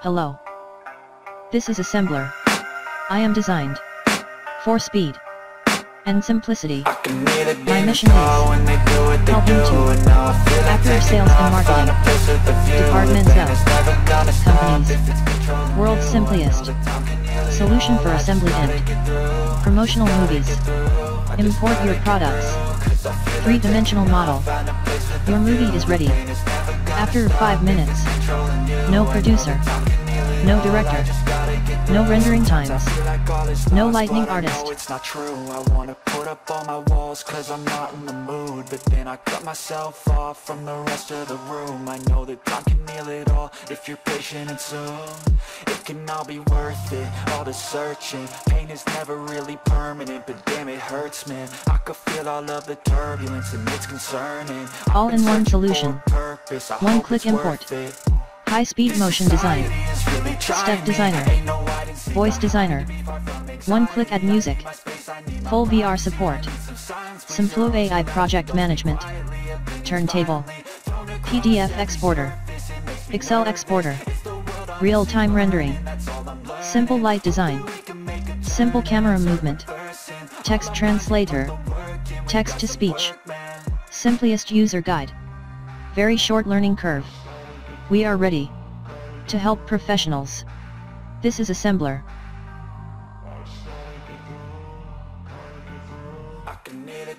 Hello. This is assembler. I am designed for speed and simplicity. My mission is helping to accurate sales and marketing departments of companies. World's simplest solution for assembly and promotional movies. Import your products. 3-dimensional model. Your movie is ready. After 5 minutes. No producer. No director. No rendering times. No lightning artist. It's not true. I wanna put up all my walls cause I'm not in the mood. But then I cut myself off from the rest of the room. I know that time can heal it all if you're patient and soon. It can all be worth it, all the searching. Pain is never really permanent, but damn it hurts, man. I could feel all of the turbulence and it's concerning. All-in-one solution. One-click import. High-speed motion design. Step designer. Voice designer. One-click add music. Full VR support. Simflow AI project management. Turntable. PDF exporter. Excel exporter. Real-time rendering. Simple light design. Simple camera movement. Text translator. Text-to-speech. Simplest user guide. Very short learning curve. We are ready to help professionals. This is assembler. I can hear the